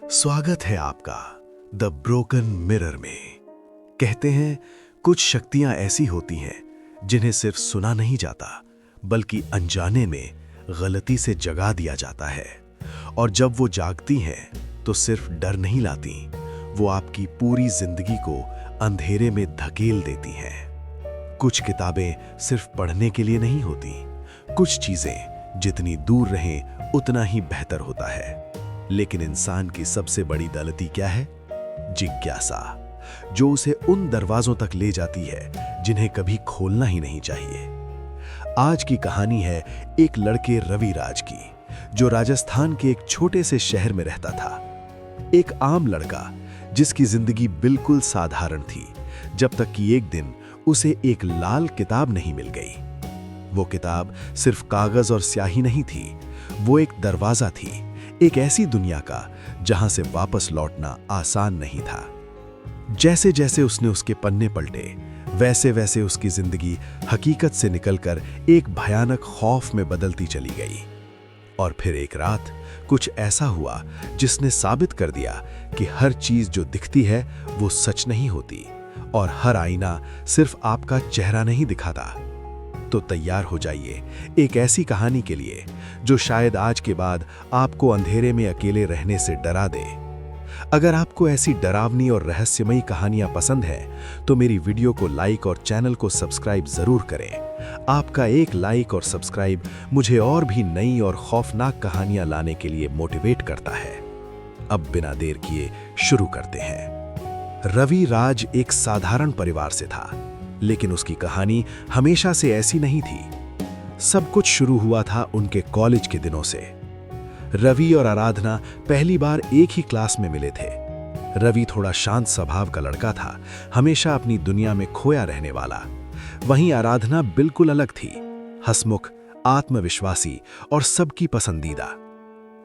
स्वागत है आपका द ब्रोकन मिरर में। कहते हैं कुछ शक्तियां ऐसी होती हैं जिन्हें सिर्फ सुना नहीं जाता बल्कि अनजाने में गलती से जगा दिया जाता है, और जब वो जागती हैं तो सिर्फ डर नहीं लाती, वो आपकी पूरी जिंदगी को अंधेरे में धकेल देती हैं। कुछ किताबें सिर्फ पढ़ने के लिए नहीं होती, कुछ चीजें जितनी दूर रहें उतना ही बेहतर होता है। लेकिन इंसान की सबसे बड़ी गलती क्या है? जिज्ञासा, जो उसे उन दरवाजों तक ले जाती है जिन्हें कभी खोलना ही नहीं चाहिए। आज की कहानी है एक लड़के रवि राज की, जो राजस्थान के एक छोटे से शहर में रहता था। एक आम लड़का जिसकी जिंदगी बिल्कुल साधारण थी, जब तक कि एक दिन उसे एक लाल किताब नहीं मिल गई। वो किताब सिर्फ कागज और स्याही नहीं थी, वो एक दरवाजा थी, एक ऐसी दुनिया का जहां से वापस लौटना आसान नहीं था। जैसे जैसे उसने उसके पन्ने पलटे, वैसे वैसे उसकी जिंदगी हकीकत से निकलकर एक भयानक खौफ में बदलती चली गई। और फिर एक रात कुछ ऐसा हुआ जिसने साबित कर दिया कि हर चीज जो दिखती है वो सच नहीं होती, और हर आईना सिर्फ आपका चेहरा नहीं दिखाता। तो तैयार हो जाइए एक ऐसी कहानी के लिए जो शायद आज के बाद आपको अंधेरे में अकेले रहने से डरा दे। अगर आपको ऐसी डरावनी और रहस्यमयी कहानियां पसंद हैं तो मेरी वीडियो को लाइक और चैनल को सब्सक्राइब जरूर करें। आपका एक लाइक और सब्सक्राइब मुझे और भी नई और खौफनाक कहानियां लाने के लिए मोटिवेट करता है। अब बिना देर किए शुरू करते हैं। रवि राज एक साधारण परिवार से था, लेकिन उसकी कहानी हमेशा से ऐसी नहीं थी। सब कुछ शुरू हुआ था उनके कॉलेज के दिनों से। रवि और आराधना पहली बार एक ही क्लास में मिले थे। रवि थोड़ा शांत स्वभाव का लड़का था, हमेशा अपनी दुनिया में खोया रहने वाला। वहीं आराधना बिल्कुल अलग थी, हंसमुख, आत्मविश्वासी और सबकी पसंदीदा।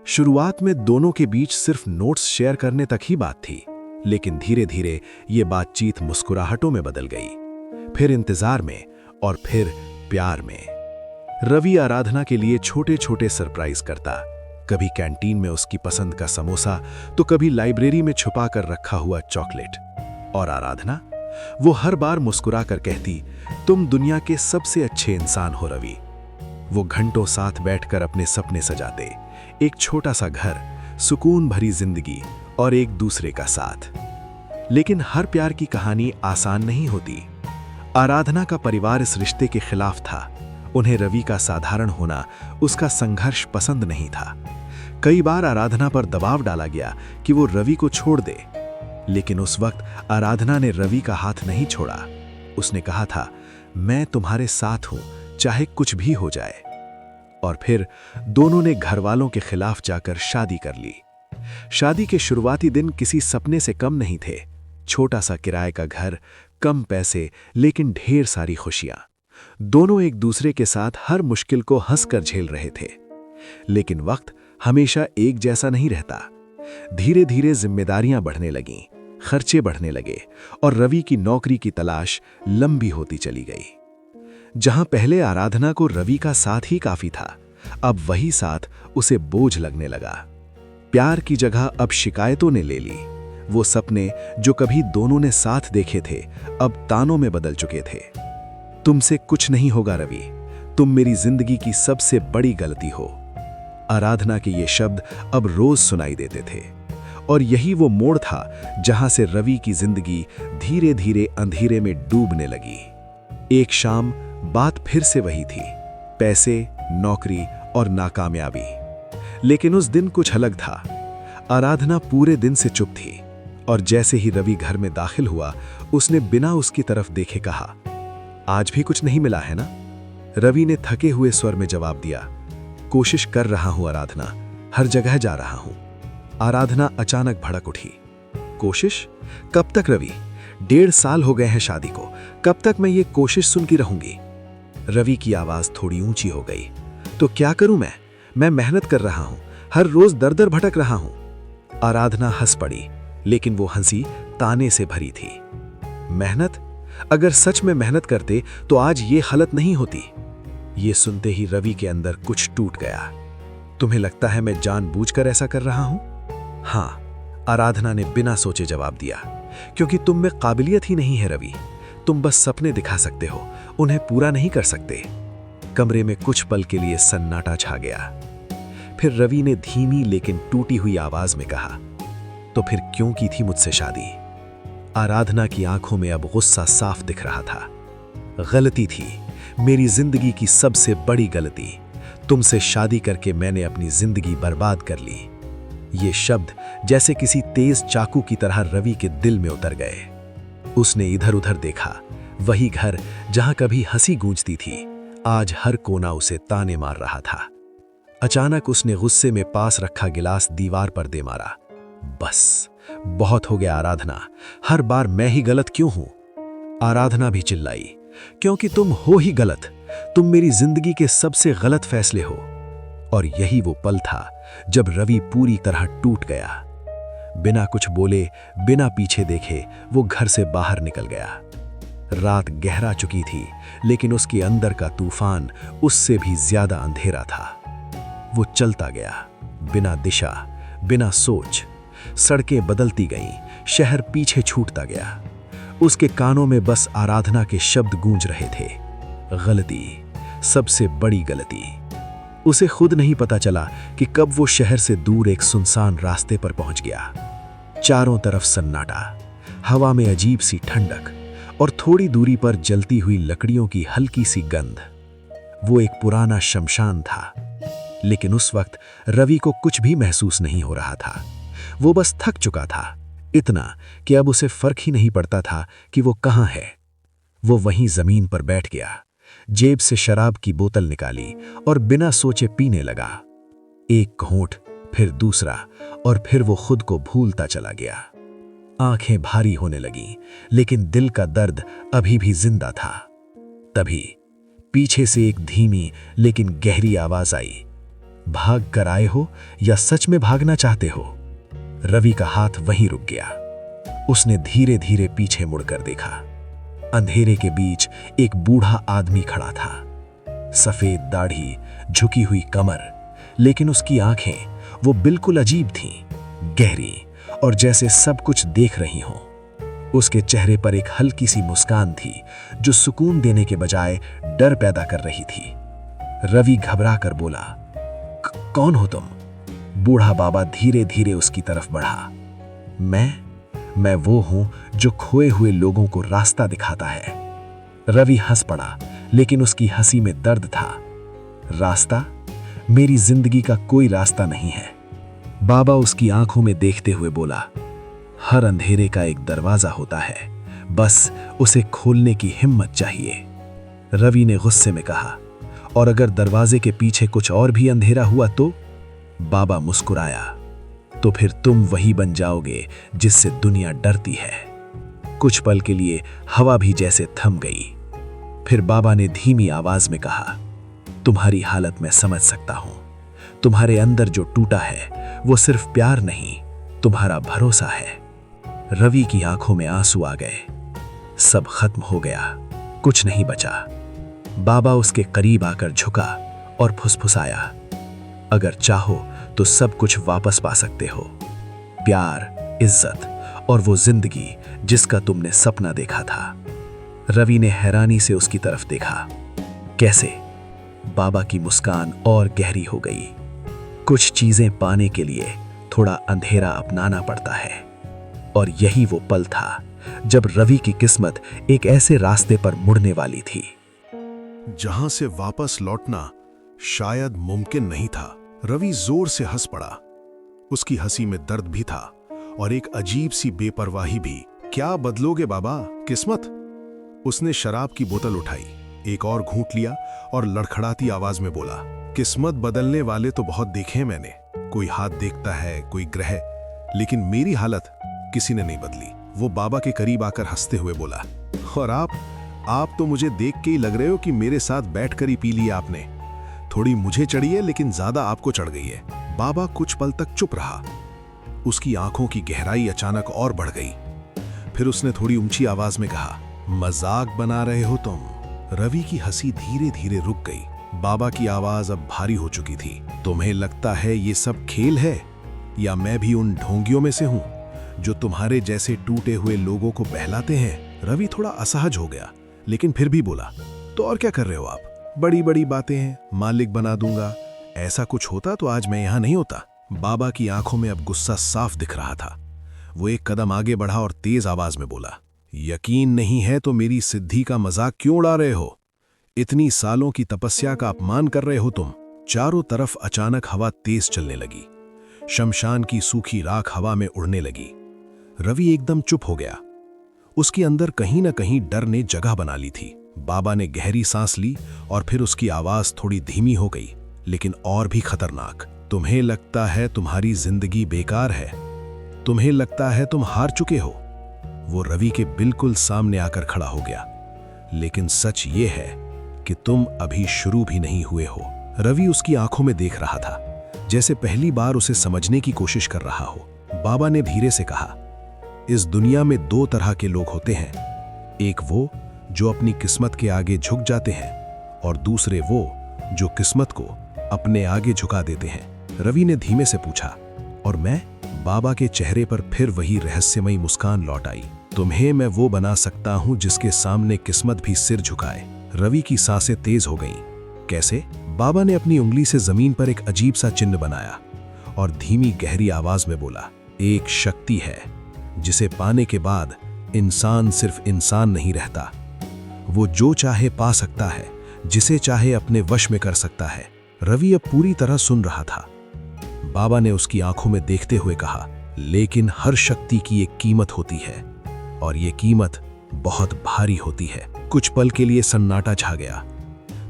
शुरुआत में दोनों के बीच सिर्फ नोट्स शेयर करने तक ही बात थी, लेकिन धीरे धीरे ये बातचीत मुस्कुराहटों में बदल गई, फिर इंतजार में और फिर प्यार में। रवि आराधना के लिए छोटे छोटे सरप्राइज करता, कभी कैंटीन में उसकी पसंद का समोसा तो कभी लाइब्रेरी में छुपा कर रखा हुआ चॉकलेट। और आराधना, वो हर बार मुस्कुरा कर कहती, तुम दुनिया के सबसे अच्छे इंसान हो रवि। वो घंटों साथ बैठकर अपने सपने सजाते, एक छोटा सा घर, सुकून भरी जिंदगी और एक दूसरे का साथ। लेकिन हर प्यार की कहानी आसान नहीं होती। आराधना का परिवार इस रिश्ते के खिलाफ था। उन्हें रवि का साधारण होना, उसका संघर्ष पसंद नहीं था। कई बार आराधना पर दबाव डाला गया कि वो रवि को छोड़ दे, लेकिन उस वक्त आराधना ने रवि का हाथ नहीं छोड़ा। उसने कहा था, मैं तुम्हारे साथ हूं, चाहे कुछ भी हो जाए। और फिर दोनों ने घर वालों के खिलाफ जाकर शादी कर ली। शादी के शुरुआती दिन किसी सपने से कम नहीं थे। छोटा सा किराए का घर, कम पैसे, लेकिन ढेर सारी खुशियां। दोनों एक दूसरे के साथ हर मुश्किल को हंसकर झेल रहे थे। लेकिन वक्त हमेशा एक जैसा नहीं रहता। धीरे धीरे जिम्मेदारियां बढ़ने लगीं, खर्चे बढ़ने लगे, और रवि की नौकरी की तलाश लंबी होती चली गई। जहां पहले आराधना को रवि का साथ ही काफी था, अब वही साथ उसे बोझ लगने लगा। प्यार की जगह अब शिकायतों ने ले ली। वो सपने जो कभी दोनों ने साथ देखे थे, अब तानों में बदल चुके थे। तुमसे कुछ नहीं होगा रवि, तुम मेरी जिंदगी की सबसे बड़ी गलती हो। आराधना के ये शब्द अब रोज सुनाई देते थे, और यही वो मोड़ था जहां से रवि की जिंदगी धीरे धीरे अंधेरे में डूबने लगी। एक शाम बात फिर से वही थी, पैसे, नौकरी और नाकामयाबी। लेकिन उस दिन कुछ अलग था। आराधना पूरे दिन से चुप थी, और जैसे ही रवि घर में दाखिल हुआ, उसने बिना उसकी तरफ देखे कहा, आज भी कुछ नहीं मिला है ना? रवि ने थके हुए स्वर में जवाब दिया, कोशिश कर रहा हूं आराधना, हर जगह जा रहा हूं। आराधना अचानक भड़क उठी, कोशिश? कब तक रवि? 1.5 साल हो गए हैं शादी को, कब तक मैं ये कोशिश सुनती रहूंगी? रवि की आवाज थोड़ी ऊंची हो गई, तो क्या करूं मैं मेहनत कर रहा हूं, हर रोज दर दर भटक रहा हूं। आराधना हंस पड़ी, लेकिन वो हंसी ताने से भरी थी। मेहनत? अगर सच में मेहनत करते तो आज ये हालत नहीं होती। ये सुनते ही रवि के अंदर कुछ टूट गया। तुम्हें लगता है मैं जानबूझकर ऐसा कर रहा हूं? हाँ, आराधना ने बिना सोचे जवाब दिया, क्योंकि तुम में काबिलियत ही नहीं है रवि। तुम बस सपने दिखा सकते हो, उन्हें पूरा नहीं कर सकते। कमरे में कुछ पल के लिए सन्नाटा छा गया। फिर रवि ने धीमी लेकिन टूटी हुई आवाज में कहा, तो फिर क्यों की थी मुझसे शादी? आराधना की आंखों में अब गुस्सा साफ दिख रहा था। गलती थी, मेरी जिंदगी की सबसे बड़ी गलती। तुमसे शादी करके मैंने अपनी जिंदगी बर्बाद कर ली। ये शब्द जैसे किसी तेज चाकू की तरह रवि के दिल में उतर गए। उसने इधर उधर देखा। वही घर जहां कभी हंसी गूंजती थी, आज हर कोना उसे ताने मार रहा था। अचानक उसने गुस्से में पास रखा गिलास दीवार पर दे मारा। बस, बहुत हो गया आराधना, हर बार मैं ही गलत क्यों हूं? आराधना भी चिल्लाई, क्योंकि तुम हो ही गलत। तुम मेरी जिंदगी के सबसे गलत फैसले हो। और यही वो पल था जब रवि पूरी तरह टूट गया। बिना कुछ बोले, बिना पीछे देखे वो घर से बाहर निकल गया। रात गहरा चुकी थी, लेकिन उसके अंदर का तूफान उससे भी ज्यादा अंधेरा था। वो चलता गया, बिना दिशा, बिना सोच। सड़कें बदलती गईं, शहर पीछे छूटता गया। उसके कानों में बस आराधना के शब्द गूंज रहे थे, गलती, सबसे बड़ी गलती। उसे खुद नहीं पता चला कि कब वो शहर से दूर एक सुनसान रास्ते पर पहुंच गया। चारों तरफ सन्नाटा, हवा में अजीब सी ठंडक और थोड़ी दूरी पर जलती हुई लकड़ियों की हल्की सी गंध। वो एक पुराना शमशान था, लेकिन उस वक्त रवि को कुछ भी महसूस नहीं हो रहा था। वो बस थक चुका था, इतना कि अब उसे फर्क ही नहीं पड़ता था कि वो कहाँ है। वो वहीं जमीन पर बैठ गया, जेब से शराब की बोतल निकाली और बिना सोचे पीने लगा। एक घूंट, फिर दूसरा, और फिर वो खुद को भूलता चला गया। आंखें भारी होने लगीं, लेकिन दिल का दर्द अभी भी जिंदा था। तभी पीछे से एक धीमी लेकिन गहरी आवाज आई, भाग कर आए हो या सच में भागना चाहते हो? रवि का हाथ वहीं रुक गया। उसने धीरे धीरे पीछे मुड़कर देखा। अंधेरे के बीच एक बूढ़ा आदमी खड़ा था। सफेद दाढ़ी, झुकी हुई कमर, लेकिन उसकी आंखें वो बिल्कुल अजीब थीं, गहरी और जैसे सब कुछ देख रही हों। उसके चेहरे पर एक हल्की सी मुस्कान थी जो सुकून देने के बजाय डर पैदा कर रही थी। रवि घबरा कर बोला, कौन हो तुम? बूढ़ा बाबा धीरे धीरे उसकी तरफ बढ़ा। मैं वो हूं जो खोए हुए लोगों को रास्ता दिखाता है। रवि हंस पड़ा, लेकिन उसकी हंसी में दर्द था। रास्ता? मेरी जिंदगी का कोई रास्ता नहीं है। बाबा उसकी आंखों में देखते हुए बोला, हर अंधेरे का एक दरवाजा होता है, बस उसे खोलने की हिम्मत चाहिए। रवि ने गुस्से में कहा, और अगर दरवाजे के पीछे कुछ और भी अंधेरा हुआ तो? बाबा मुस्कुराया, तो फिर तुम वही बन जाओगे जिससे दुनिया डरती है। कुछ पल के लिए हवा भी जैसे थम गई। फिर बाबा ने धीमी आवाज में कहा, तुम्हारी हालत मैं समझ सकता हूं। तुम्हारे अंदर जो टूटा है वो सिर्फ प्यार नहीं, तुम्हारा भरोसा है। रवि की आंखों में आंसू आ गए। सब खत्म हो गया, कुछ नहीं बचा। बाबा उसके करीब आकर झुका और फुसफुसाया, अगर चाहो तो सब कुछ वापस पा सकते हो, प्यार, इज्जत और वो जिंदगी जिसका तुमने सपना देखा था। रवि ने हैरानी से उसकी तरफ देखा। कैसे? बाबा की मुस्कान और गहरी हो गई। कुछ चीजें पाने के लिए थोड़ा अंधेरा अपनाना पड़ता है। और यही वो पल था जब रवि की किस्मत एक ऐसे रास्ते पर मुड़ने वाली थी जहां से वापस लौटना शायद मुमकिन नहीं था। रवि जोर से हंस पड़ा। उसकी हंसी में दर्द भी था और एक अजीब सी बेपरवाही भी। क्या बदलोगे बाबा, किस्मत? उसने शराब की बोतल उठाई, एक और घूंट लिया और लड़खड़ाती आवाज में बोला, किस्मत बदलने वाले तो बहुत देखे मैंने। कोई हाथ देखता है, कोई ग्रह, लेकिन मेरी हालत किसी ने नहीं बदली। वो बाबा के करीब आकर हंसते हुए बोला, और आप तो मुझे देख के ही लग रहे हो कि मेरे साथ बैठकर ही पी लिया आपने। थोड़ी मुझे चढ़ी है, लेकिन ज्यादा आपको चढ़ गई है। बाबा कुछ पल तक चुप रहा। उसकी आंखों की गहराई अचानक और बढ़ गई। फिर उसने थोड़ी ऊंची आवाज में कहा, मजाक बना रहे हो तुम? रवि की हंसी धीरे धीरे रुक गई। बाबा की आवाज अब भारी हो चुकी थी। तुम्हें लगता है ये सब खेल है? या मैं भी उन ढोंगियों में से हूं जो तुम्हारे जैसे टूटे हुए लोगों को बहलाते हैं? रवि थोड़ा असहज हो गया, लेकिन फिर भी बोला, तो और क्या कर रहे हो आप? बड़ी बड़ी बातें हैं, मालिक बना दूंगा। ऐसा कुछ होता तो आज मैं यहां नहीं होता। बाबा की आंखों में अब गुस्सा साफ दिख रहा था। वो एक कदम आगे बढ़ा और तेज आवाज में बोला, यकीन नहीं है तो मेरी सिद्धि का मजाक क्यों उड़ा रहे हो? इतनी सालों की तपस्या का अपमान कर रहे हो तुम। चारों तरफ अचानक हवा तेज चलने लगी। शमशान की सूखी राख हवा में उड़ने लगी। रवि एकदम चुप हो गया। उसके अंदर कहीं ना कहीं डर ने जगह बना ली थी। बाबा ने गहरी सांस ली और फिर उसकी आवाज थोड़ी धीमी हो गई, लेकिन और भी खतरनाक। तुम्हें लगता है तुम्हारी जिंदगी बेकार है? तुम्हें लगता है तुम हार चुके हो? वो रवि के बिल्कुल सामने आकर खड़ा हो गया। लेकिन सच ये है कि तुम अभी शुरू भी नहीं हुए हो। रवि उसकी आंखों में देख रहा था, जैसे पहली बार उसे समझने की कोशिश कर रहा हो। बाबा ने धीरे से कहा, इस दुनिया में दो तरह के लोग होते हैं, एक वो जो अपनी किस्मत के आगे झुक जाते हैं और दूसरे वो जो किस्मत को अपने आगे झुका देते हैं। रवि ने धीमे से पूछा, और मैं? बाबा के चेहरे पर फिर वही रहस्यमयी मुस्कान लौट आई। तुम्हें मैं वो बना सकता हूं जिसके सामने किस्मत भी सिर झुकाए। रवि की सांसें तेज हो गईं। कैसे? बाबा ने अपनी उंगली से जमीन पर एक अजीब सा चिन्ह बनाया और धीमी गहरी आवाज में बोला, एक शक्ति है जिसे पाने के बाद इंसान सिर्फ इंसान नहीं रहता, वो जो चाहे पा सकता है, जिसे चाहे अपने वश में कर सकता है। रवि अब पूरी तरह सुन रहा था। बाबा ने उसकी आंखों में देखते हुए कहा, लेकिन हर शक्ति की एक कीमत होती है और ये कीमत बहुत भारी होती है। कुछ पल के लिए सन्नाटा छा गया।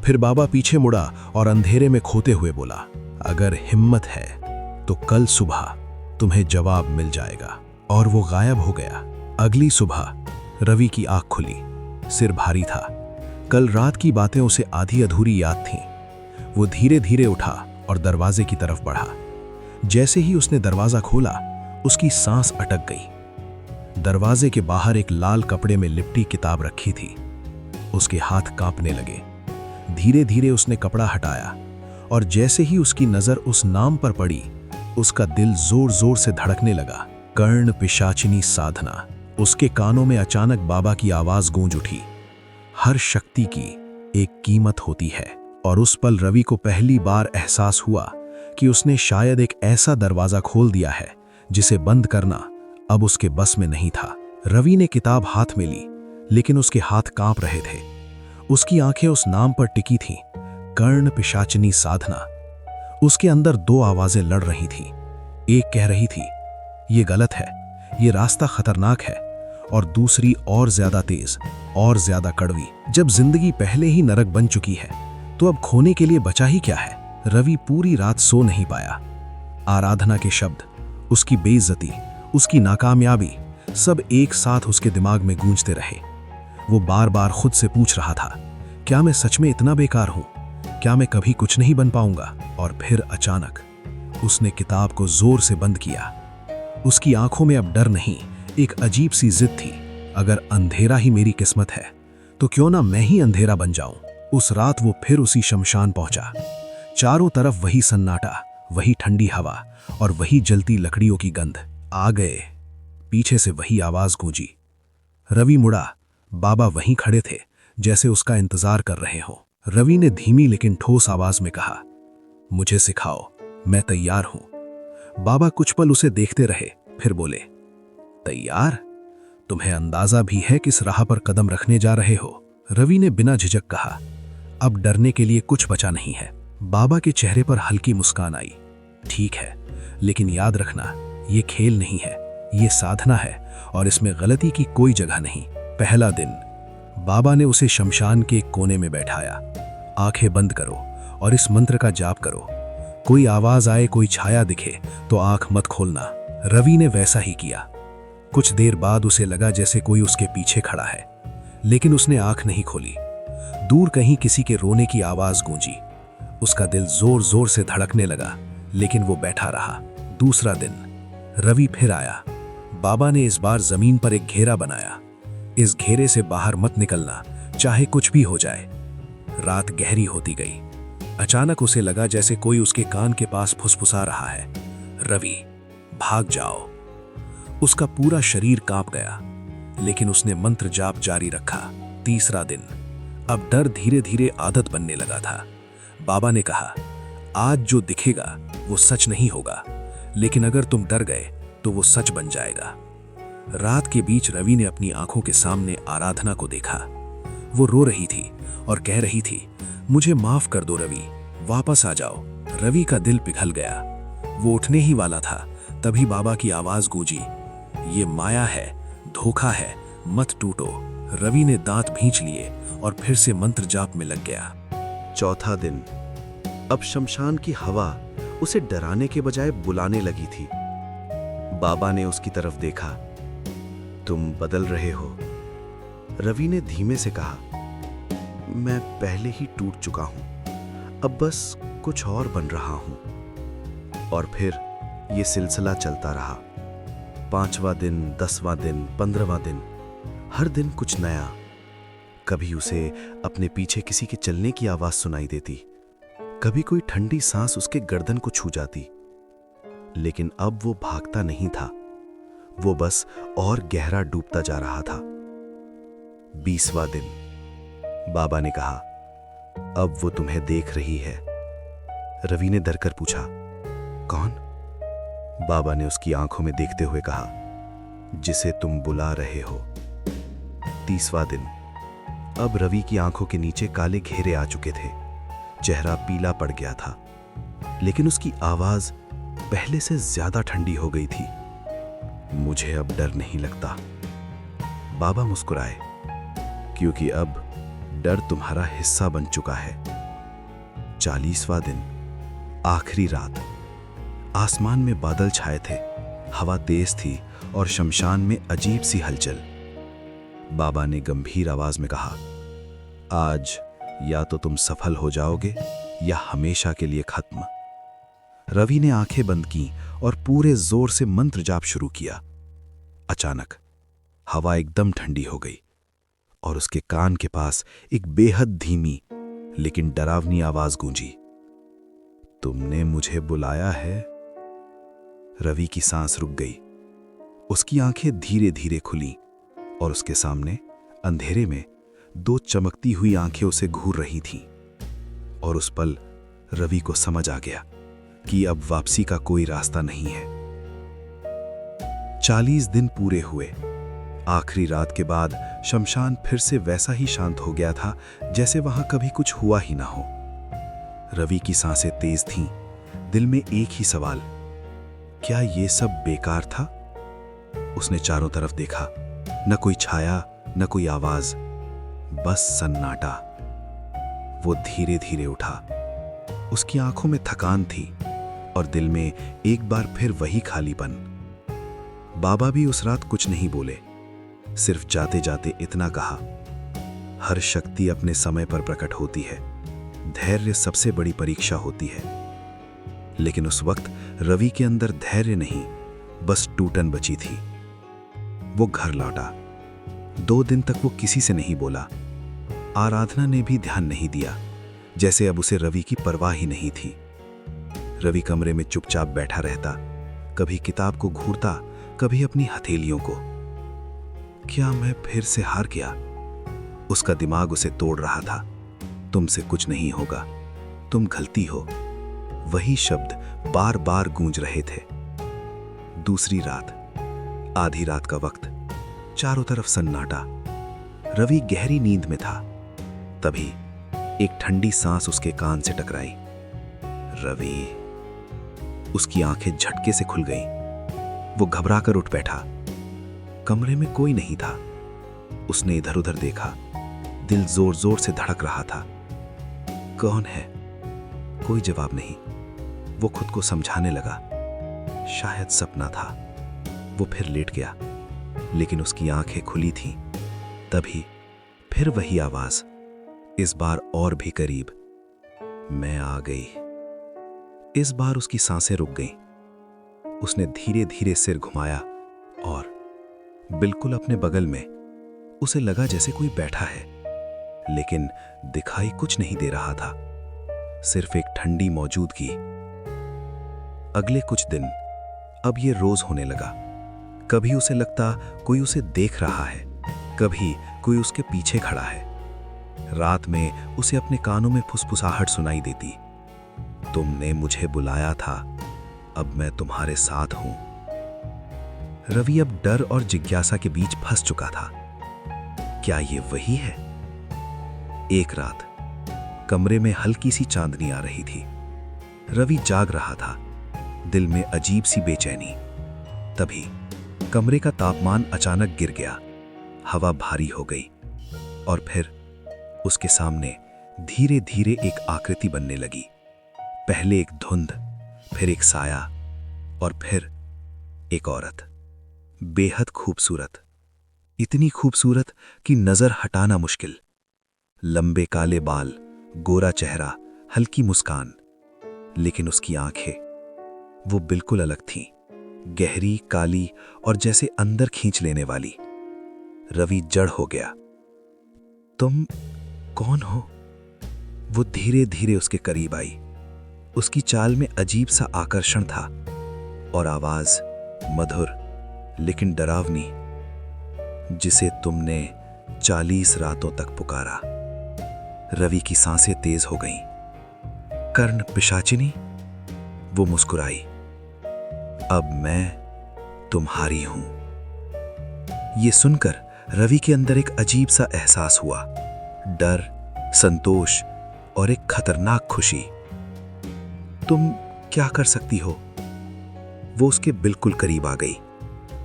फिर बाबा पीछे मुड़ा और अंधेरे में खोते हुए बोला, अगर हिम्मत है तो कल सुबह तुम्हें जवाब मिल जाएगा। और वो गायब हो गया। अगली सुबह रवि की आंख खुली। सिर भारी था। कल रात की बातें उसे आधी अधूरी याद थीं। वो धीरे धीरे उठा और दरवाजे की तरफ बढ़ा। जैसे ही उसने दरवाजा खोला, उसकी सांस अटक गई। दरवाजे के बाहर एक लाल कपड़े में लिपटी किताब रखी थी। उसके हाथ कांपने लगे। धीरे धीरे उसने कपड़ा हटाया और जैसे ही उसकी नजर उस नाम पर पड़ी, उसका दिल जोर जोर से धड़कने लगा। कर्ण पिशाचिनी साधना। उसके कानों में अचानक बाबा की आवाज गूंज उठी, हर शक्ति की एक कीमत होती है। और उस पल रवि को पहली बार एहसास हुआ कि उसने शायद एक ऐसा दरवाजा खोल दिया है जिसे बंद करना अब उसके बस में नहीं था। रवि ने किताब हाथ में ली, लेकिन उसके हाथ कांप रहे थे। उसकी आंखें उस नाम पर टिकी थीं, कर्ण पिशाचिनी साधना। उसके अंदर दो आवाजें लड़ रही थीं। एक कह रही थी, ये गलत है, ये रास्ता खतरनाक है, और दूसरी और ज्यादा तेज, और ज्यादा कड़वी, जब जिंदगी पहले ही नरक बन चुकी है तो अब खोने के लिए बचा ही क्या है। रवि पूरी रात सो नहीं पाया। आराधना के शब्द, उसकी बेइज्जती, उसकी नाकामयाबी, सब एक साथ उसके दिमाग में गूंजते रहे। वो बार बार खुद से पूछ रहा था, क्या मैं सच में इतना बेकार हूं? क्या मैं कभी कुछ नहीं बन पाऊंगा? और फिर अचानक उसने किताब को जोर से बंद किया। उसकी आंखों में अब डर नहीं, एक अजीब सी जिद थी। अगर अंधेरा ही मेरी किस्मत है तो क्यों ना मैं ही अंधेरा बन जाऊं। उस रात वो फिर उसी शमशान पहुंचा। चारों तरफ वही सन्नाटा, वही ठंडी हवा और वही जलती लकड़ियों की गंध। आ गए। पीछे से वही आवाज गूंजी। रवि मुड़ा। बाबा वहीं खड़े थे, जैसे उसका इंतजार कर रहे हो। रवि ने धीमी लेकिन ठोस आवाज में कहा, मुझे सिखाओ, मैं तैयार हूं। बाबा कुछ पल उसे देखते रहे, फिर बोले, तैयार? तुम्हें अंदाजा भी है किस राह पर कदम रखने जा रहे हो? रवि ने बिना झिझक कहा, अब डरने के लिए कुछ बचा नहीं है। बाबा के चेहरे पर हल्की मुस्कान आई। ठीक है, लेकिन याद रखना, ये खेल नहीं है, ये साधना है और इसमें गलती की कोई जगह नहीं। पहला दिन। बाबा ने उसे शमशान के एक कोने में बैठाया। आंखें बंद करो और इस मंत्र का जाप करो। कोई आवाज आए, कोई छाया दिखे तो आंख मत खोलना। रवि ने वैसा ही किया। कुछ देर बाद उसे लगा जैसे कोई उसके पीछे खड़ा है, लेकिन उसने आंख नहीं खोली। दूर कहीं किसी के रोने की आवाज गूंजी। उसका दिल जोर जोर से धड़कने लगा, लेकिन वो बैठा रहा। दूसरा दिन। रवि फिर आया। बाबा ने इस बार जमीन पर एक घेरा बनाया। इस घेरे से बाहर मत निकलना, चाहे कुछ भी हो जाए। रात गहरी होती गई। अचानक उसे लगा जैसे कोई उसके कान के पास फुसफुसा रहा है, रवि, भाग जाओ। उसका पूरा शरीर कांप गया, लेकिन उसने मंत्र जाप जारी रखा। तीसरा दिन। अब डर धीरे धीरे आदत बनने लगा था। बाबा ने कहा, आज जो दिखेगा वो सच नहीं होगा, लेकिन अगर तुम डर गए तो वो सच बन जाएगा। रात के बीच रवि ने अपनी आंखों के सामने आराधना को देखा। वो रो रही थी और कह रही थी, मुझे माफ कर दो रवि, वापस आ जाओ। रवि का दिल पिघल गया। वो उठने ही वाला था, तभी बाबा की आवाज गूंजी, ये माया है, धोखा है, मत टूटो। रवि ने दांत भींच लिए और फिर से मंत्र जाप में लग गया। चौथा दिन। अब शमशान की हवा उसे डराने के बजाय बुलाने लगी थी। बाबा ने उसकी तरफ देखा। तुम बदल रहे हो। रवि ने धीमे से कहा, मैं पहले ही टूट चुका हूं, अब बस कुछ और बन रहा हूं। और फिर ये सिलसिला चलता रहा। 5वां दिन, 10वां दिन, 15वां दिन, हर दिन कुछ नया। कभी उसे अपने पीछे किसी के चलने की आवाज सुनाई देती, कभी कोई ठंडी सांस उसके गर्दन को छू जाती। लेकिन अब वो भागता नहीं था, वो बस और गहरा डूबता जा रहा था। 20वां दिन। बाबा ने कहा, अब वो तुम्हें देख रही है। रवि ने डरकर पूछा, कौन? बाबा ने उसकी आंखों में देखते हुए कहा, जिसे तुम बुला रहे हो। 30वां दिन। अब रवि की आंखों के नीचे काले घेरे आ चुके थे, चेहरा पीला पड़ गया था, लेकिन उसकी आवाज पहले से ज्यादा ठंडी हो गई थी। मुझे अब डर नहीं लगता। बाबा मुस्कुराए, क्योंकि अब डर तुम्हारा हिस्सा बन चुका है। 40वां दिन। आखिरी रात। आसमान में बादल छाए थे, हवा तेज थी और शमशान में अजीब सी हलचल। बाबा ने गंभीर आवाज में कहा, आज या तो तुम सफल हो जाओगे या हमेशा के लिए खत्म। रवि ने आंखें बंद की और पूरे जोर से मंत्र जाप शुरू किया। अचानक हवा एकदम ठंडी हो गई और उसके कान के पास एक बेहद धीमी लेकिन डरावनी आवाज गूंजी, तुमने मुझे बुलाया है। रवि की सांस रुक गई। उसकी आंखें धीरे धीरे खुली और उसके सामने अंधेरे में 2 चमकती हुई आंखें उसे घूर रही थीं। और उस पल रवि को समझ आ गया कि अब वापसी का कोई रास्ता नहीं है। 40 दिन पूरे हुए। आखिरी रात के बाद शमशान फिर से वैसा ही शांत हो गया था जैसे वहां कभी कुछ हुआ ही ना हो। रवि की सांसें तेज थीं, दिल में एक ही सवाल, क्या ये सब बेकार था? उसने चारों तरफ देखा, न कोई छाया, न कोई आवाज, बस सन्नाटा। वो धीरे धीरे उठा। उसकी आंखों में थकान थी और दिल में एक बार फिर वही खालीपन। बाबा भी उस रात कुछ नहीं बोले, सिर्फ जाते जाते इतना कहा, हर शक्ति अपने समय पर प्रकट होती है, धैर्य सबसे बड़ी परीक्षा होती है। लेकिन उस वक्त रवि के अंदर धैर्य नहीं, बस टूटन बची थी। वो घर लौटा। 2 दिन तक वो किसी से नहीं बोला। आराधना ने भी ध्यान नहीं दिया, जैसे अब उसे रवि की परवाह ही नहीं थी। रवि कमरे में चुपचाप बैठा रहता, कभी किताब को घूरता, कभी अपनी हथेलियों को। क्या मैं फिर से हार गया? उसका दिमाग उसे तोड़ रहा था। तुमसे कुछ नहीं होगा, तुम गलती हो, वही शब्द बार बार गूंज रहे थे। दूसरी रात। आधी रात का वक्त, चारों तरफ सन्नाटा। रवि गहरी नींद में था। तभी एक ठंडी सांस उसके कान से टकराई। रवि। उसकी आंखें झटके से खुल गईं। वो घबराकर उठ बैठा। कमरे में कोई नहीं था। उसने इधर उधर देखा। दिल जोर जोर से धड़क रहा था। कौन है? कोई जवाब नहीं। वो खुद को समझाने लगा, शायद सपना था। वो फिर लेट गया, लेकिन उसकी आंखें खुली थीं। तभी फिर वही आवाज, इस बार और भी करीब, मैं आ गई। इस बार उसकी सांसें रुक गईं। उसने धीरे धीरे सिर घुमाया और बिल्कुल अपने बगल में उसे लगा जैसे कोई बैठा है, लेकिन दिखाई कुछ नहीं दे रहा था, सिर्फ एक ठंडी मौजूदगी। अगले कुछ दिन अब ये रोज होने लगा। कभी उसे लगता कोई उसे देख रहा है, कभी कोई उसके पीछे खड़ा है। रात में उसे अपने कानों में फुसफुसाहट सुनाई देती, तुमने मुझे बुलाया था, अब मैं तुम्हारे साथ हूं। रवि अब डर और जिज्ञासा के बीच फंस चुका था। क्या ये वही है? एक रात कमरे में हल्की सी चांदनी आ रही थी। रवि जाग रहा था, दिल में अजीब सी बेचैनी। तभी कमरे का तापमान अचानक गिर गया, हवा भारी हो गई और फिर उसके सामने धीरे धीरे एक आकृति बनने लगी। पहले एक धुंध, फिर एक साया और फिर एक औरत, बेहद खूबसूरत, इतनी खूबसूरत कि नजर हटाना मुश्किल। लंबे काले बाल, गोरा चेहरा, हल्की मुस्कान, लेकिन उसकी आंखें वो बिल्कुल अलग थीं, गहरी, काली और जैसे अंदर खींच लेने वाली। रवि जड़ हो गया। तुम कौन हो? वो धीरे धीरे उसके करीब आई। उसकी चाल में अजीब सा आकर्षण था और आवाज मधुर लेकिन डरावनी, जिसे तुमने 40 रातों तक पुकारा। रवि की सांसें तेज हो गईं। कर्ण पिशाचिनी? वो मुस्कुराई। अब मैं तुम्हारी हूं। ये सुनकर रवि के अंदर एक अजीब सा एहसास हुआ, डर, संतोष और एक खतरनाक खुशी। तुम क्या कर सकती हो? वो उसके बिल्कुल करीब आ गई,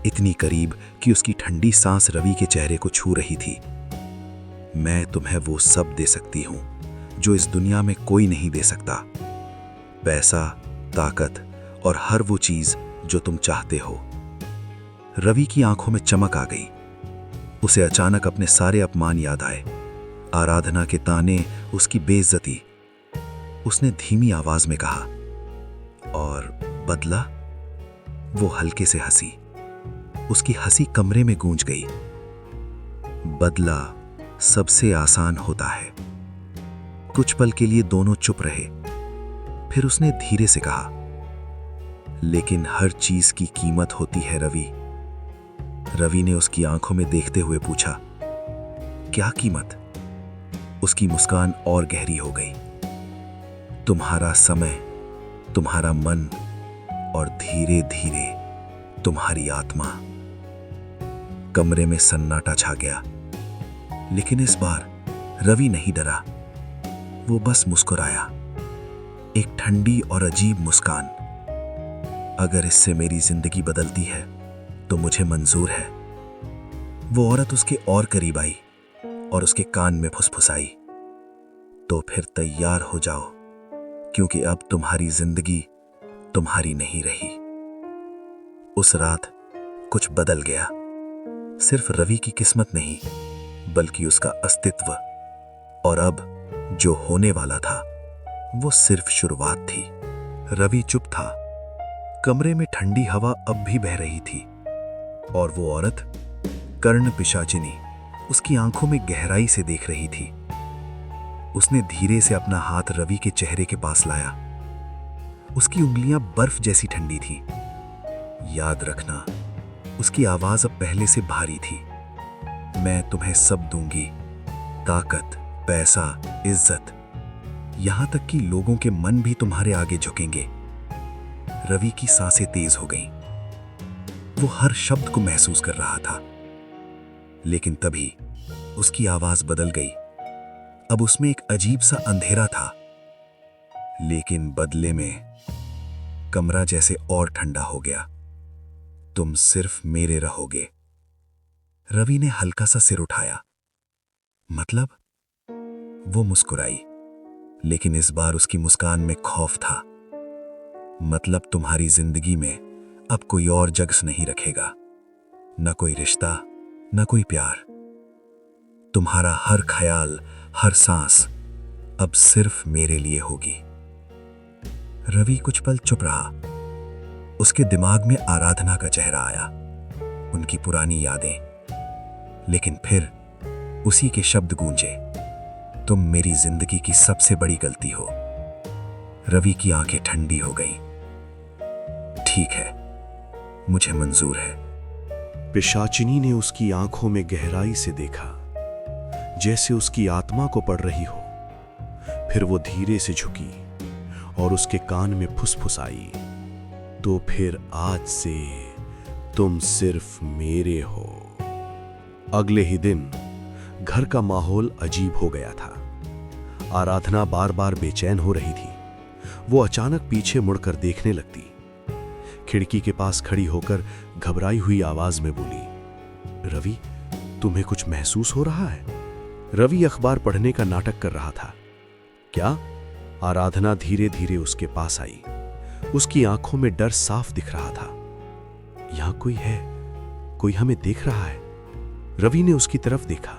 इतनी करीब कि उसकी ठंडी सांस रवि के चेहरे को छू रही थी। मैं तुम्हें वो सब दे सकती हूं जो इस दुनिया में कोई नहीं दे सकता। पैसा, ताकत और हर वो चीज जो तुम चाहते हो। रवि की आंखों में चमक आ गई। उसे अचानक अपने सारे अपमान याद आए, आराधना के ताने, उसकी बेइज्जती। उसने धीमी आवाज में कहा, और बदला? वो हल्के से हंसी। उसकी हंसी कमरे में गूंज गई। बदला सबसे आसान होता है। कुछ पल के लिए दोनों चुप रहे। फिर उसने धीरे से कहा, लेकिन हर चीज की कीमत होती है रवि। रवि ने उसकी आंखों में देखते हुए पूछा, क्या कीमत? उसकी मुस्कान और गहरी हो गई। तुम्हारा समय, तुम्हारा मन और धीरे धीरे तुम्हारी आत्मा। कमरे में सन्नाटा छा गया, लेकिन इस बार रवि नहीं डरा। वो बस मुस्कुराया, एक ठंडी और अजीब मुस्कान। अगर इससे मेरी जिंदगी बदलती है तो मुझे मंजूर है। वो औरत उसके और करीब आई और उसके कान में फुसफुसाई, तो फिर तैयार हो जाओ, क्योंकि अब तुम्हारी जिंदगी तुम्हारी नहीं रही। उस रात कुछ बदल गया। सिर्फ रवि की किस्मत नहीं, बल्कि उसका अस्तित्व। और अब जो होने वाला था वो सिर्फ शुरुआत थी। रवि चुप था। कमरे में ठंडी हवा अब भी बह रही थी और वो औरत, कर्ण पिशाचिनी, उसकी आंखों में गहराई से देख रही थी। उसने धीरे से अपना हाथ रवि के चेहरे के पास लाया। उसकी उंगलियां बर्फ जैसी ठंडी थी। याद रखना, उसकी आवाज अब पहले से भारी थी। मैं तुम्हें सब दूंगी, ताकत, पैसा, इज्जत, यहां तक कि लोगों के मन भी तुम्हारे आगे झुकेंगे। रवि की सांसें तेज हो गईं। वो हर शब्द को महसूस कर रहा था, लेकिन तभी उसकी आवाज बदल गई। अब उसमें एक अजीब सा अंधेरा था, लेकिन बदले में कमरा जैसे और ठंडा हो गया। तुम सिर्फ मेरे रहोगे। रवि ने हल्का सा सिर उठाया। मतलब? वो मुस्कुराई, लेकिन इस बार उसकी मुस्कान में खौफ था। मतलब तुम्हारी जिंदगी में अब कोई और जगह नहीं रखेगा, न कोई रिश्ता, न कोई प्यार। तुम्हारा हर ख्याल, हर सांस अब सिर्फ मेरे लिए होगी। रवि कुछ पल चुप रहा। उसके दिमाग में आराधना का चेहरा आया, उनकी पुरानी यादें। लेकिन फिर उसी के शब्द गूंजे, तुम मेरी जिंदगी की सबसे बड़ी गलती हो। रवि की आंखें ठंडी हो गईं। ठीक है, मुझे मंजूर है। पिशाचिनी ने उसकी आंखों में गहराई से देखा, जैसे उसकी आत्मा को पड़ रही हो। फिर वो धीरे से झुकी और उसके कान में फुसफुसाई, तो फिर आज से तुम सिर्फ मेरे हो। अगले ही दिन घर का माहौल अजीब हो गया था। आराधना बार बार बेचैन हो रही थी। वो अचानक पीछे मुड़कर देखने लगती। खिड़की के पास खड़ी होकर घबराई हुई आवाज में बोली, रवि, तुम्हें कुछ महसूस हो रहा है? रवि अखबार पढ़ने का नाटक कर रहा था। क्या? आराधना धीरे धीरे उसके पास आई। उसकी आंखों में डर साफ दिख रहा था। यहां कोई है, कोई हमें देख रहा है। रवि ने उसकी तरफ देखा।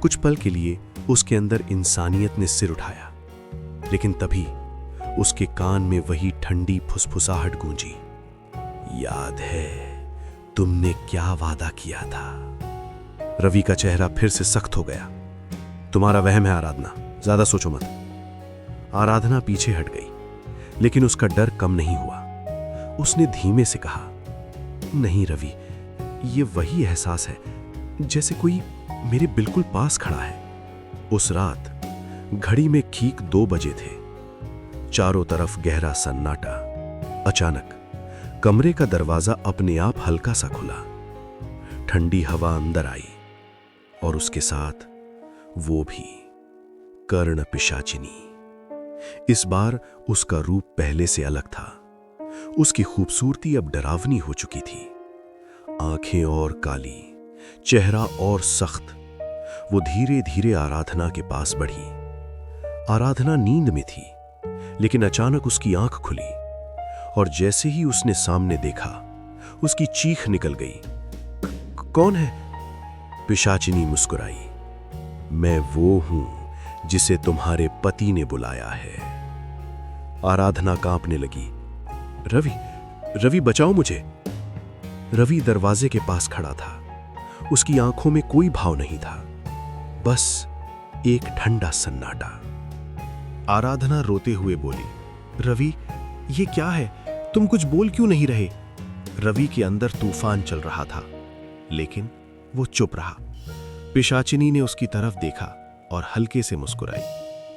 कुछ पल के लिए उसके अंदर इंसानियत ने सिर उठाया, लेकिन तभी उसके कान में वही ठंडी फुसफुसाहट गूंजी। याद है तुमने क्या वादा किया था? रवि का चेहरा फिर से सख्त हो गया। तुम्हारा वहम है आराधना, ज्यादा सोचो मत। आराधना पीछे हट गई, लेकिन उसका डर कम नहीं हुआ। उसने धीमे से कहा, नहीं रवि, ये वही एहसास है जैसे कोई मेरे बिल्कुल पास खड़ा है। उस रात घड़ी में ठीक 2 बजे थे। चारों तरफ गहरा सन्नाटा। अचानक कमरे का दरवाजा अपने आप हल्का सा खुला। ठंडी हवा अंदर आई और उसके साथ वो भी, कर्ण पिशाचिनी। इस बार उसका रूप पहले से अलग था। उसकी खूबसूरती अब डरावनी हो चुकी थी। आंखें और काली, चेहरा और सख्त। वो धीरे धीरे आराधना के पास बढ़ी। आराधना नींद में थी, लेकिन अचानक उसकी आंख खुली और जैसे ही उसने सामने देखा, उसकी चीख निकल गई। कौन है? पिशाचिनी मुस्कुराई। मैं वो हूं जिसे तुम्हारे पति ने बुलाया है। आराधना कांपने लगी। रवि, रवि बचाओ मुझे। रवि दरवाजे के पास खड़ा था। उसकी आंखों में कोई भाव नहीं था, बस एक ठंडा सन्नाटा। आराधना रोते हुए बोली, रवि, ये क्या है? तुम कुछ बोल क्यों नहीं रहे? रवि के अंदर तूफान चल रहा था, लेकिन वो चुप रहा। पिशाचिनी ने उसकी तरफ देखा और हल्के से मुस्कुराई।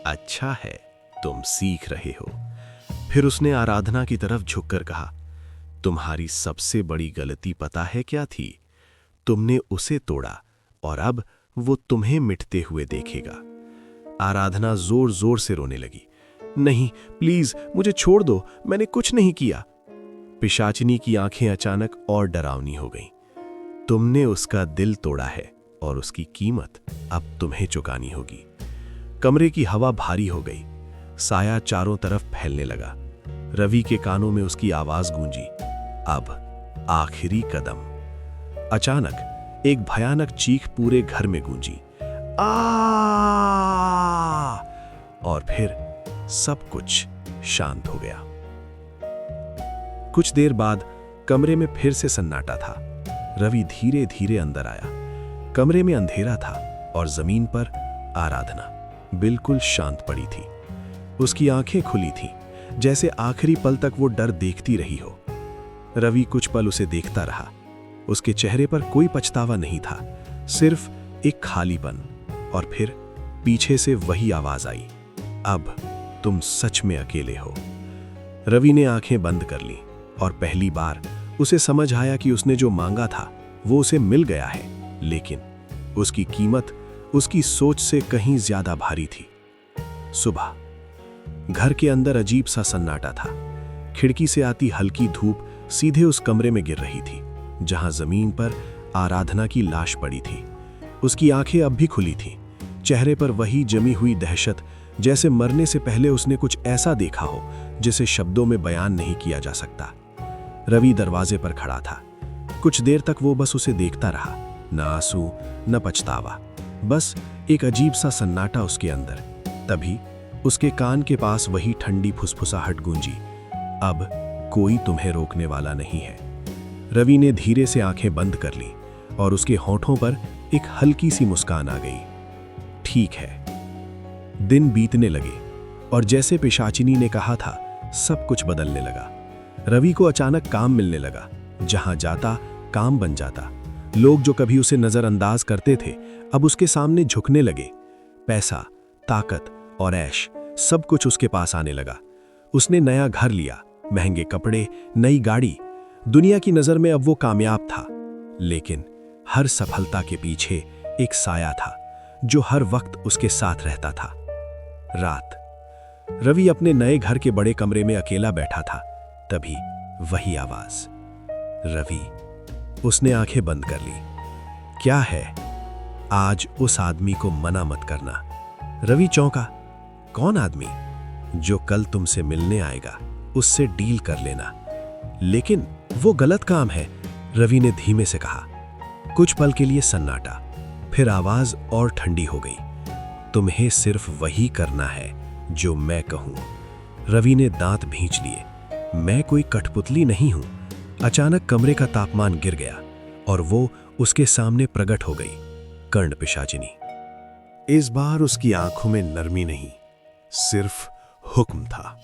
अच्छा है, तुम सीख रहे हो। फिर उसने आराधना की तरफ झुककर कहा, तुम्हारी सबसे बड़ी गलती पता है क्या थी? तुमने उसे तोड़ा और अब वो तुम्हें मिटते हुए देखेगा। आराधना जोर जोर से रोने लगी। नहीं, प्लीज मुझे छोड़ दो, मैंने कुछ नहीं किया। पिशाचिनी की आंखें अचानक और डरावनी हो गईं। तुमने उसका दिल तोड़ा है और उसकी कीमत अब तुम्हें चुकानी होगी। कमरे की हवा भारी हो गई। साया चारों तरफ फैलने लगा। रवि के कानों में उसकी आवाज गूंजी, अब आखिरी कदम। अचानक एक भयानक चीख पूरे घर में गूंजी, आ! और फिर सब कुछ शांत हो गया। कुछ देर बाद कमरे में फिर से सन्नाटा था। रवि धीरे धीरे अंदर आया। कमरे में अंधेरा था और जमीन पर आराधना बिल्कुल शांत पड़ी थी। उसकी आंखें खुली थीं, जैसे आखिरी पल तक वो डर देखती रही हो। रवि कुछ पल उसे देखता रहा। उसके चेहरे पर कोई पछतावा नहीं था, सिर्फ एक खालीपन। और फिर पीछे से वही आवाज आई, अब तुम सच में अकेले हो। रवि ने आंखें बंद कर ली और पहली बार उसे समझ आया कि उसने जो मांगा था वो उसे मिल गया है, लेकिन उसकी कीमत उसकी सोच से कहीं ज्यादा भारी थी। सुबह घर के अंदर अजीब सा सन्नाटा था। खिड़की से आती हल्की धूप सीधे उस कमरे में गिर रही थी जहां जमीन पर आराधना की लाश पड़ी थी। उसकी आंखें अब भी खुली थीं, चेहरे पर वही जमी हुई दहशत, जैसे मरने से पहले उसने कुछ ऐसा देखा हो जिसे शब्दों में बयान नहीं किया जा सकता। रवि दरवाजे पर खड़ा था। कुछ देर तक वो बस उसे देखता रहा, न आंसू न पछतावा, बस एक अजीब सा सन्नाटा उसके अंदर। तभी उसके कान के पास वही ठंडी फुसफुसाहट गूंजी, अब कोई तुम्हें रोकने वाला नहीं है। रवि ने धीरे से आंखें बंद कर ली और उसके होठों पर एक हल्की सी मुस्कान आ गई। ठीक है। दिन बीतने लगे और जैसे पिशाचिनी ने कहा था, सब कुछ बदलने लगा। रवि को अचानक काम मिलने लगा। जहां जाता काम बन जाता। लोग जो कभी उसे नजरअंदाज करते थे अब उसके सामने झुकने लगे। पैसा, ताकत और ऐश सब कुछ उसके पास आने लगा। उसने नया घर लिया, महंगे कपड़े, नई गाड़ी। दुनिया की नजर में अब वो कामयाब था, लेकिन हर सफलता के पीछे एक साया था जो हर वक्त उसके साथ रहता था। रात, रवि अपने नए घर के बड़े कमरे में अकेला बैठा था। तभी वही आवाज, रवि। उसने आंखें बंद कर ली। क्या है? आज उस आदमी को मना मत करना। रवि चौंका। कौन आदमी? जो कल तुमसे मिलने आएगा, उससे डील कर लेना। लेकिन वो गलत काम है, रवि ने धीमे से कहा। कुछ पल के लिए सन्नाटा, फिर आवाज और ठंडी हो गई। तुम्हें सिर्फ वही करना है जो मैं कहूं। रवि ने दांत भींच लिए। मैं कोई कठपुतली नहीं हूं। अचानक कमरे का तापमान गिर गया और वो उसके सामने प्रकट हो गई, कर्ण पिशाचिनी। इस बार उसकी आंखों में नरमी नहीं, सिर्फ हुक्म था।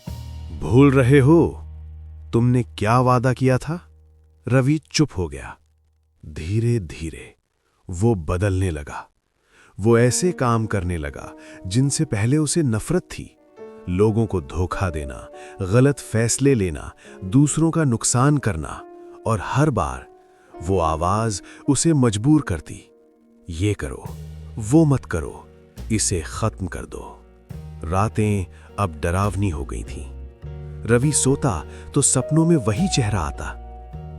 भूल रहे हो तुमने क्या वादा किया था? रवि चुप हो गया। धीरे धीरे वो बदलने लगा। वो ऐसे काम करने लगा जिनसे पहले उसे नफरत थी। लोगों को धोखा देना, गलत फैसले लेना, दूसरों का नुकसान करना, और हर बार वो आवाज उसे मजबूर करती। ये करो, वो मत करो, इसे खत्म कर दो। रातें अब डरावनी हो गई थीं। रवि सोता तो सपनों में वही चेहरा आता।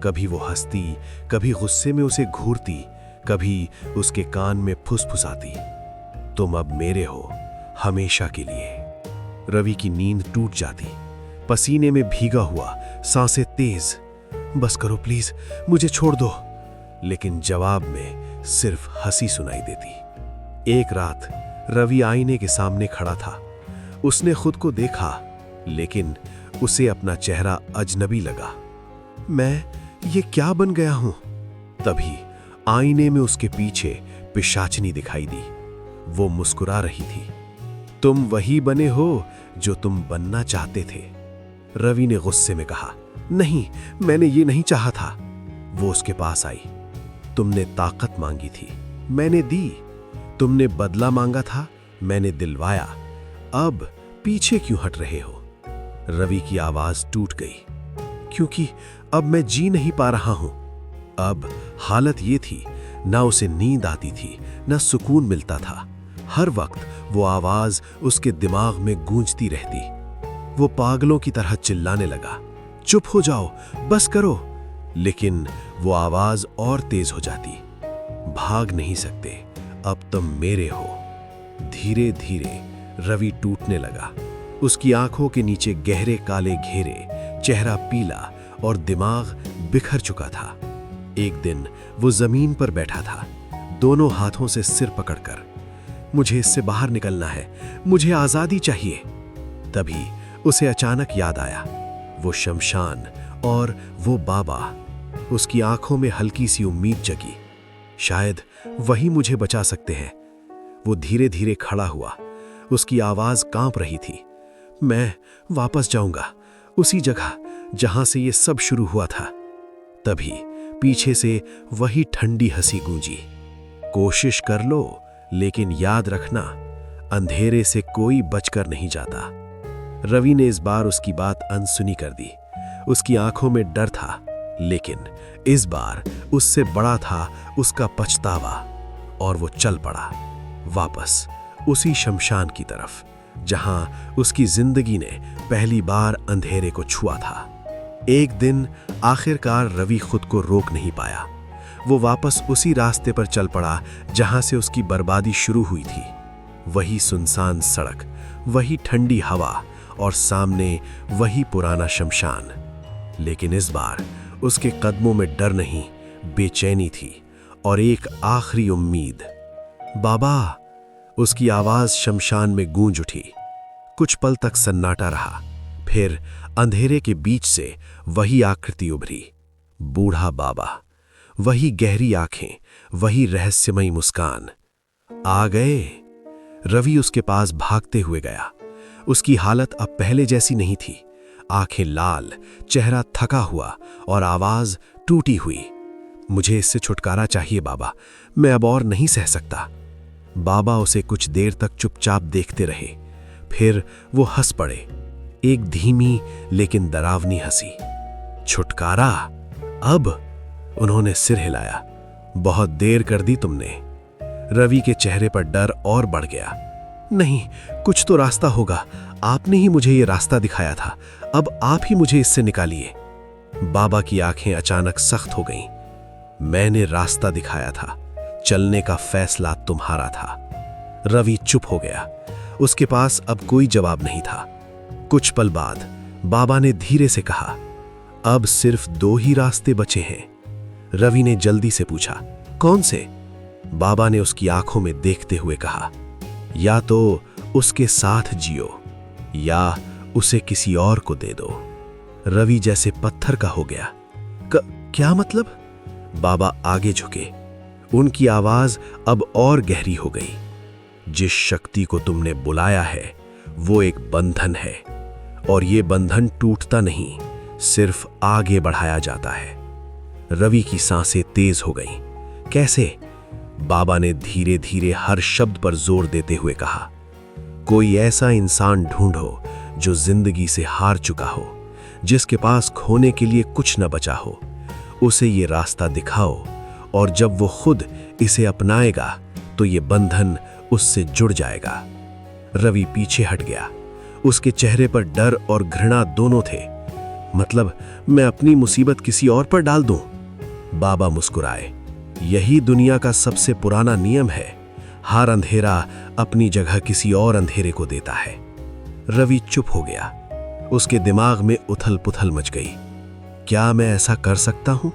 कभी वो हंसती, कभी गुस्से में उसे घूरती, कभी उसके कान में फुसफुसाती, तुम अब मेरे हो, हमेशा के लिए। रवि की नींद टूट जाती, पसीने में भीगा हुआ, सांसें तेज। बस करो प्लीज, मुझे छोड़ दो। लेकिन जवाब में सिर्फ हंसी सुनाई देती। एक रात रवि आईने के सामने खड़ा था। उसने खुद को देखा, लेकिन उसे अपना चेहरा अजनबी लगा। मैं ये क्या बन गया हूं? तभी आईने में उसके पीछे पिशाचिनी दिखाई दी। वो मुस्कुरा रही थी। तुम वही बने हो जो तुम बनना चाहते थे। रवि ने गुस्से में कहा, नहीं, मैंने ये नहीं चाहा था। वो उसके पास आई। तुमने ताकत मांगी थी, मैंने दी। तुमने बदला मांगा था, मैंने दिलवाया। अब पीछे क्यों हट रहे हो? रवि की आवाज टूट गई। क्योंकि अब मैं जी नहीं पा रहा हूं। अब हालत ये थी, ना उसे नींद आती थी, ना सुकून मिलता था। हर वक्त वो आवाज उसके दिमाग में गूंजती रहती। वो पागलों की तरह चिल्लाने लगा, चुप हो जाओ, बस करो। लेकिन वो आवाज और तेज हो जाती। भाग नहीं सकते, अब तुम मेरे हो। धीरे धीरे रवि टूटने लगा। उसकी आंखों के नीचे गहरे काले घेरे, चेहरा पीला और दिमाग बिखर चुका था। एक दिन वो जमीन पर बैठा था, दोनों हाथों से सिर पकड़कर। मुझे इससे बाहर निकलना है, मुझे आजादी चाहिए। तभी उसे अचानक याद आया, वो शमशान और वो बाबा। उसकी आंखों में हल्की सी उम्मीद जगी। शायद वही मुझे बचा सकते हैं। वो धीरे धीरे खड़ा हुआ। उसकी आवाज कांप रही थी। मैं वापस जाऊंगा, उसी जगह जहां से ये सब शुरू हुआ था। तभी पीछे से वही ठंडी हंसी गूंजी। कोशिश कर लो, लेकिन याद रखना, अंधेरे से कोई बचकर नहीं जाता। रवि ने इस बार उसकी बात अनसुनी कर दी। उसकी आंखों में डर था, लेकिन इस बार उससे बड़ा था उसका पछतावा। और वो चल पड़ा, वापस उसी शमशान की तरफ जहां उसकी जिंदगी ने पहली बार अंधेरे को छुआ था। एक दिन आखिरकार रवि खुद को रोक नहीं पाया। वो वापस उसी रास्ते पर चल पड़ा जहां से उसकी बर्बादी शुरू हुई थी। वही सुनसान सड़क, वही ठंडी हवा और सामने वही पुराना शमशान। लेकिन इस बार उसके कदमों में डर नहीं, बेचैनी थी और एक आखिरी उम्मीद। बाबा! उसकी आवाज शमशान में गूंज उठी। कुछ पल तक सन्नाटा रहा, फिर अंधेरे के बीच से वही आकृति उभरी। बूढ़ा बाबा, वही गहरी आंखें, वही रहस्यमयी मुस्कान। आ गए। रवि उसके पास भागते हुए गया। उसकी हालत अब पहले जैसी नहीं थी। आंखें लाल, चेहरा थका हुआ और आवाज टूटी हुई। मुझे इससे छुटकारा चाहिए बाबा, मैं अब और नहीं सह सकता। बाबा उसे कुछ देर तक चुपचाप देखते रहे, फिर वो हंस पड़े, एक धीमी लेकिन डरावनी हंसी। छुटकारा? अब? उन्होंने सिर हिलाया। बहुत देर कर दी तुमने। रवि के चेहरे पर डर और बढ़ गया। नहीं, कुछ तो रास्ता होगा, आपने ही मुझे ये रास्ता दिखाया था, अब आप ही मुझे इससे निकालिए। बाबा की आंखें अचानक सख्त हो गईं। मैंने रास्ता दिखाया था, चलने का फैसला तुम्हारा था। रवि चुप हो गया, उसके पास अब कोई जवाब नहीं था। कुछ पल बाद बाबा ने धीरे से कहा, अब सिर्फ 2 ही रास्ते बचे हैं। रवि ने जल्दी से पूछा, कौन से? बाबा ने उसकी आंखों में देखते हुए कहा, या तो उसके साथ जियो या उसे किसी और को दे दो। रवि जैसे पत्थर का हो गया। क्या मतलब? बाबा आगे झुके, उनकी आवाज अब और गहरी हो गई। जिस शक्ति को तुमने बुलाया है वो एक बंधन है, और ये बंधन टूटता नहीं, सिर्फ आगे बढ़ाया जाता है। रवि की सांसें तेज हो गईं। कैसे? बाबा ने धीरे धीरे हर शब्द पर जोर देते हुए कहा, कोई ऐसा इंसान ढूंढो जो जिंदगी से हार चुका हो, जिसके पास खोने के लिए कुछ न बचा हो। उसे ये रास्ता दिखाओ, और जब वो खुद इसे अपनाएगा तो ये बंधन उससे जुड़ जाएगा। रवि पीछे हट गया, उसके चेहरे पर डर और घृणा दोनों थे। मतलब मैं अपनी मुसीबत किसी और पर डाल दूं? बाबा मुस्कुराए, यही दुनिया का सबसे पुराना नियम है, हर अंधेरा अपनी जगह किसी और अंधेरे को देता है। रवि चुप हो गया, उसके दिमाग में उथल पुथल मच गई। क्या मैं ऐसा कर सकता हूं?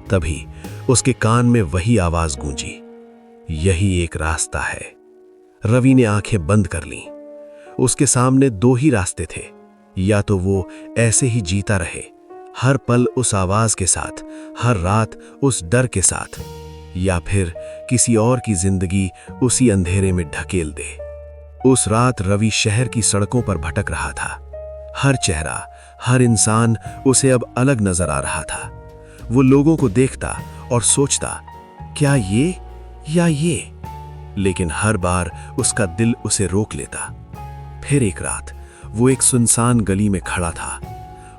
तभी उसके कान में वही आवाज गूंजी, यही एक रास्ता है। रवि ने आंखें बंद कर लीं। उसके सामने 2 ही रास्ते थे, या तो वो ऐसे ही जीता रहे, हर पल उस आवाज के साथ, हर रात उस डर के साथ, या फिर किसी और की जिंदगी उसी अंधेरे में ढकेल दे। उस रात रवि शहर की सड़कों पर भटक रहा था। हर चेहरा, हर इंसान उसे अब अलग नजर आ रहा था। वो लोगों को देखता और सोचता, क्या ये या ये? लेकिन हर बार उसका दिल उसे रोक लेता। फिर एक रात वो एक सुनसान गली में खड़ा था।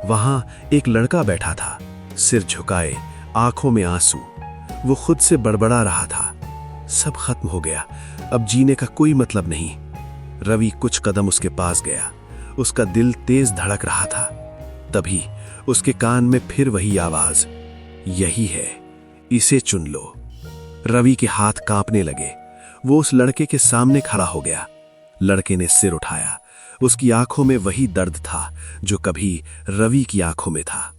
वहां एक लड़का बैठा था, सिर झुकाए, आंखों में आंसू। वो खुद से बड़बड़ा रहा था, सब खत्म हो गया, अब जीने का कोई मतलब नहीं। रवि कुछ कदम उसके पास गया, उसका दिल तेज धड़क रहा था। तभी उसके कान में फिर वही आवाज, यही है, इसे चुन लो। रवि के हाथ कांपने लगे। वो उस लड़के के सामने खड़ा हो गया। लड़के ने सिर उठाया, उसकी आंखों में वही दर्द था जो कभी रवि की आंखों में था।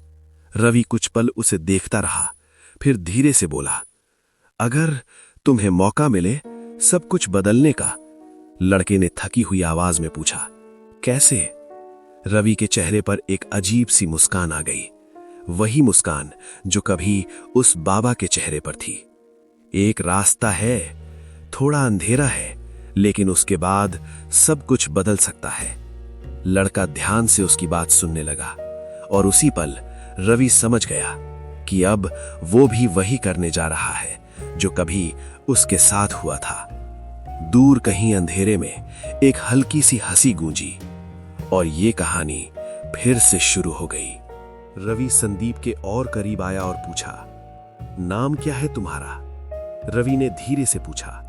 रवि कुछ पल उसे देखता रहा, फिर धीरे से बोला, अगर तुम्हें मौका मिले सब कुछ बदलने का। लड़के ने थकी हुई आवाज में पूछा, कैसे? रवि के चेहरे पर एक अजीब सी मुस्कान आ गई, वही मुस्कान जो कभी उस बाबा के चेहरे पर थी। एक रास्ता है, थोड़ा अंधेरा है, लेकिन उसके बाद सब कुछ बदल सकता है। लड़का ध्यान से उसकी बात सुनने लगा, और उसी पल रवि समझ गया कि अब वो भी वही करने जा रहा है जो कभी उसके साथ हुआ था। दूर कहीं अंधेरे में एक हल्की सी हंसी गूंजी, और ये कहानी फिर से शुरू हो गई। रवि संदीप के और करीब आया और पूछा, नाम क्या है तुम्हारा? रवि ने धीरे से पूछा।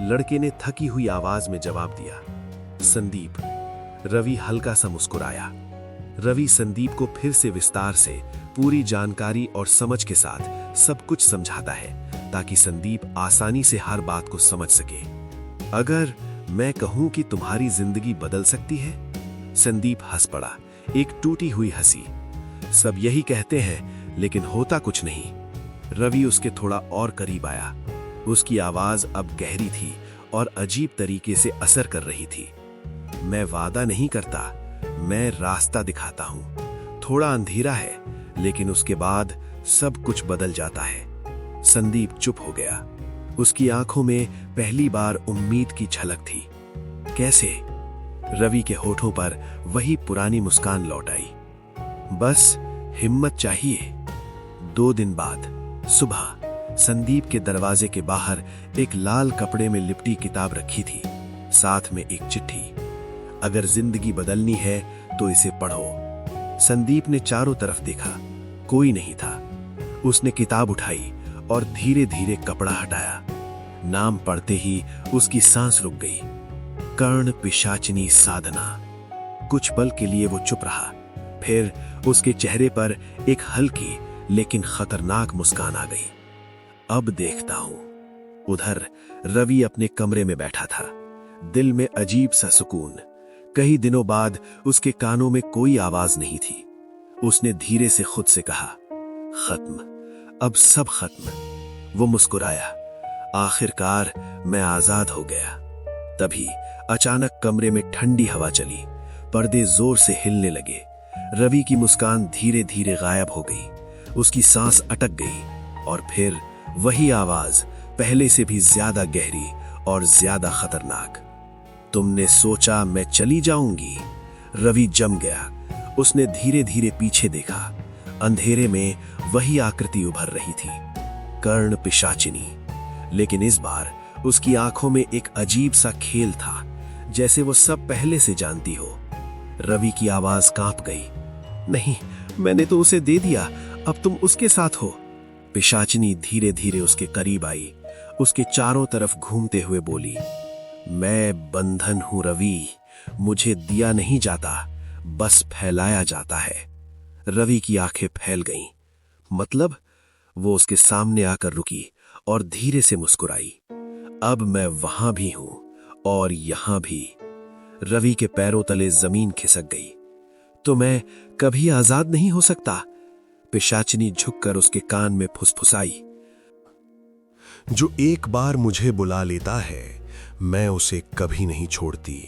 लड़के ने थकी हुई आवाज में जवाब दिया, संदीप। रवि हल्का सा मुस्कुराया। रवि संदीप को फिर से विस्तार से पूरी जानकारी और समझ के साथ सब कुछ समझाता है, ताकि संदीप आसानी से हर बात को समझ सके। अगर मैं कहूं कि तुम्हारी जिंदगी बदल सकती है? संदीप हंस पड़ा, एक टूटी हुई हंसी। सब यही कहते हैं, लेकिन होता कुछ नहीं। रवि उसके थोड़ा और करीब आया। उसकी आवाज अब गहरी थी और अजीब तरीके से असर कर रही थी। मैं वादा नहीं करता, मैं रास्ता दिखाता हूं। थोड़ा अंधेरा है, लेकिन उसके बाद सब कुछ बदल जाता है। संदीप चुप हो गया। उसकी आंखों में पहली बार उम्मीद की झलक थी। कैसे? रवि के होठों पर वही पुरानी मुस्कान लौट आई। बस हिम्मत चाहिए। 2 दिन बाद सुबह संदीप के दरवाजे के बाहर एक लाल कपड़े में लिपटी किताब रखी थी, साथ में एक चिट्ठी। अगर जिंदगी बदलनी है तो इसे पढ़ो। संदीप ने चारों तरफ देखा, कोई नहीं था। उसने किताब उठाई और धीरे धीरे कपड़ा हटाया। नाम पढ़ते ही उसकी सांस रुक गई। कर्ण पिशाचिनी साधना। कुछ पल के लिए वो चुप रहा, फिर उसके चेहरे पर एक हल्की लेकिन खतरनाक मुस्कान आ गई। अब देखता हूं। उधर रवि अपने कमरे में बैठा था, दिल में अजीब सा सुकून। कई दिनों बाद उसके कानों में कोई आवाज नहीं थी। उसने धीरे से खुद से कहा, खत्म, अब सब खत्म। वो मुस्कुराया, आखिरकार मैं आजाद हो गया। तभी अचानक कमरे में ठंडी हवा चली, पर्दे जोर से हिलने लगे। रवि की मुस्कान धीरे धीरे गायब हो गई, उसकी सांस अटक गई और फिर वही आवाज, पहले से भी ज्यादा गहरी और ज्यादा खतरनाक। तुमने सोचा मैं चली जाऊंगी? रवि जम गया। उसने धीरे धीरे पीछे देखा। अंधेरे में वही आकृति उभर रही थी, कर्ण पिशाचिनी। लेकिन इस बार उसकी आंखों में एक अजीब सा खेल था, जैसे वो सब पहले से जानती हो। रवि की आवाज कांप गई। नहीं, मैंने तो उसे दे दिया, अब तुम उसके साथ हो। पिशाचिनी धीरे धीरे उसके करीब आई, उसके चारों तरफ घूमते हुए बोली, मैं बंधन हूं रवि, मुझे दिया नहीं जाता, बस फैलाया जाता है। रवि की आंखें फैल गईं। मतलब? वो उसके सामने आकर रुकी और धीरे से मुस्कुराई। अब मैं वहां भी हूं और यहां भी। रवि के पैरों तले जमीन खिसक गई। तो मैं कभी आजाद नहीं हो सकता? पिशाचिनी झुककर उसके कान में फुसफुसाई। जो एक बार मुझे बुला लेता है, मैं उसे कभी नहीं छोड़ती।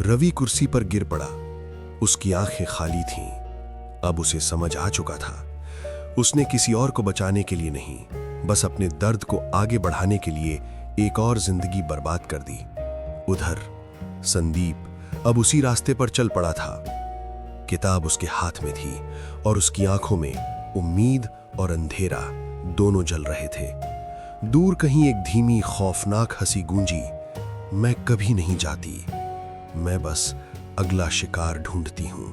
रवि कुर्सी पर गिर पड़ा। उसकी आंखें खाली थीं। अब उसे समझ आ चुका था, उसने किसी और को बचाने के लिए नहीं, बस अपने दर्द को आगे बढ़ाने के लिए एक और जिंदगी बर्बाद कर दी। उधर संदीप अब उसी रास्ते पर चल पड़ा था। किताब उसके हाथ में थी और उसकी आंखों में उम्मीद और अंधेरा दोनों जल रहे थे। दूर कहीं एक धीमी खौफनाक हंसी गूंजी, मैं कभी नहीं जाती, मैं बस अगला शिकार ढूंढती हूं।